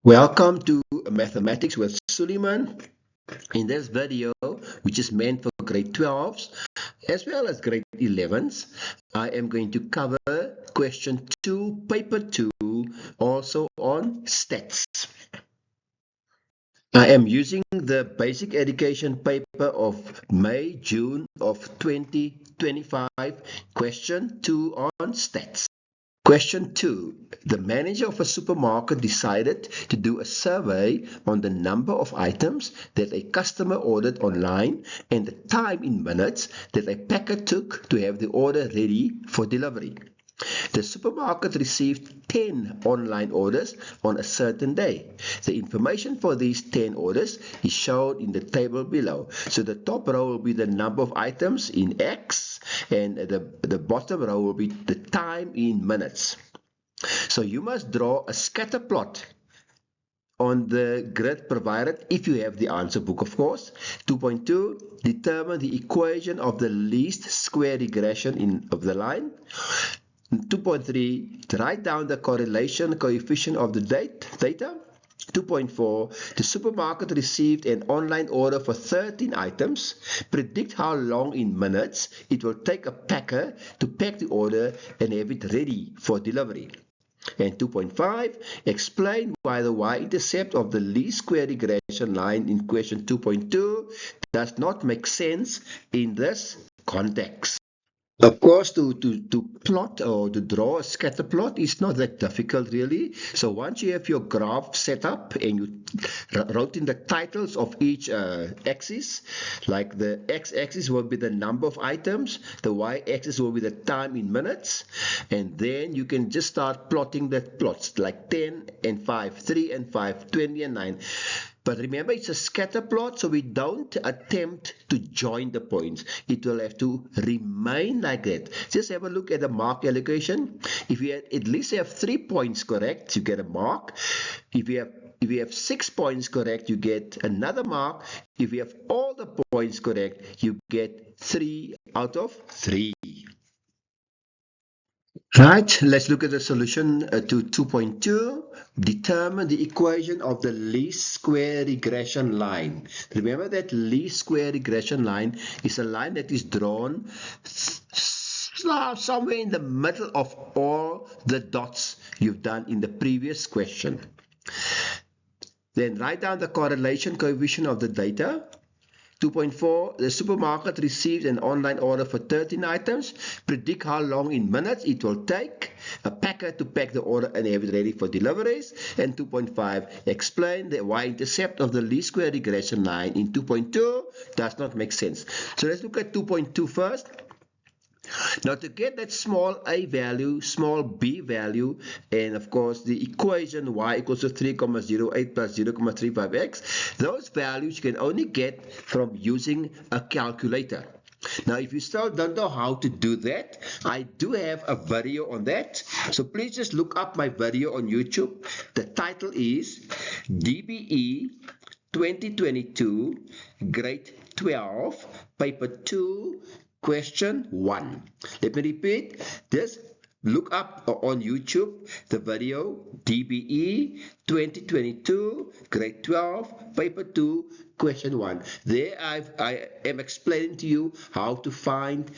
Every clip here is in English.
Welcome to Mathematics with Suleiman. In this video, which is meant for grade 12s as well as grade 11s, I am going to cover question 2, paper 2, also on stats. I am using the basic education paper of May-June of 2025, question 2 on stats. Question 2. The manager of a supermarket decided to do a survey on the number of items that a customer ordered online and the time in minutes that a packer took to have the order ready for delivery. The supermarket received 10 online orders on a certain day. The information for these 10 orders is shown in the table below. So the top row will be the number of items in X, and the bottom row will be the time in minutes. So you must draw a scatter plot on the grid provided if you have the answer book, of course. 2.2, determine the equation of the least square regression of the line. 2.3, write down the correlation coefficient of the data. 2.4, the supermarket received an online order for 13 items. Predict how long in minutes it will take a packer to pack the order and have it ready for delivery. And 2.5, explain why the y-intercept of the least square regression line in question 2.2 does not make sense in this context. Of course, to plot or to draw a scatter plot is not that difficult really. So once you have your graph set up and you wrote in the titles of each axis, like the x-axis will be the number of items, the y-axis will be the time in minutes, and then you can just start plotting the plots like 10 and 5, 3 and 5, 20 and 9. But remember, it's a scatter plot, so we don't attempt to join the points. It will have to remain like that. Just have a look at the mark allocation. If you at least have 3 points correct, you get a mark. If you have 6 points correct, you get another mark. If you have all the points correct, you get 3 out of 3. Right, let's look at the solution to 2.2. Determine the equation of the least square regression line. Remember that least square regression line is a line that is drawn somewhere in the middle of all the dots you've done in the previous question. Then write down the correlation coefficient of the data. 2.4, the supermarket received an online order for 13 items. Predict how long in minutes it will take a packer to pack the order and have it ready for deliveries. And 2.5, explain the y-intercept of the least square regression line in 2.2 does not make sense. So let's look at 2.2 first. Now to get that small a value, small b value, and of course the equation y equals to 3,08 plus 0,35x, those values you can only get from using a calculator. Now if you still don't know how to do that, I do have a video on that. So please just look up my video on YouTube. The title is DBE 2022 Grade 12 Paper 2 Question 1. Let me repeat. Just look up on YouTube the video DBE 2022 Grade 12 Paper 2 Question 1. There I am explaining to you how to find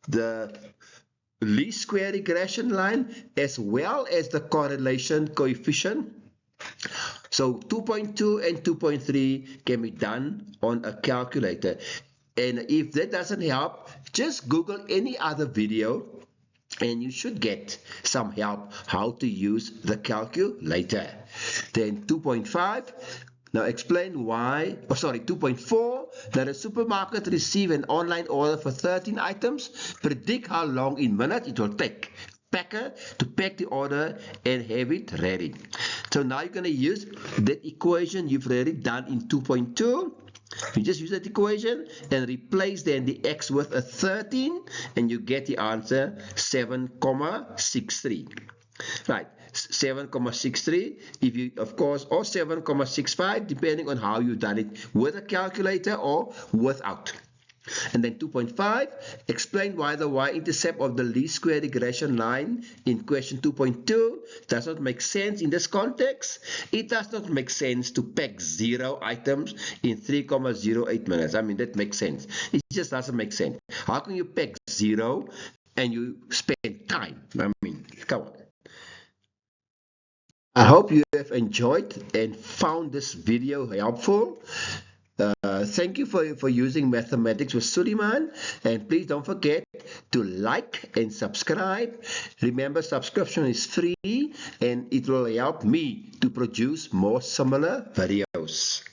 the least square regression line as well as the correlation coefficient. So 2.2 and 2.3 can be done on a calculator. And if that doesn't help, just Google any other video and you should get some help how to use the calculator. Then 2.5, now explain why, 2.4, that a supermarket received an online order for 13 items. Predict how long in minutes it will take packer to pack the order and have it ready. So now you're going to use that equation you've already done in 2.2. You just use that equation and replace then the x with a 13 and you get the answer 7,63. Right, 7,63 if you, of course, or 7,65 depending on how you've done it with a calculator or without. And then 2.5, explain why the y-intercept of the least square regression line in question 2.2 does not make sense in this context. It does not make sense to peg 0 items in 3,08 minutes. I mean, that makes sense. It just doesn't make sense. How can you peg 0 and you spend time? I mean, come on. I hope you have enjoyed and found this video helpful. Thank you for using Mathematics with Suleiman, and please don't forget to like and subscribe. Remember, subscription is free and it will help me to produce more similar videos.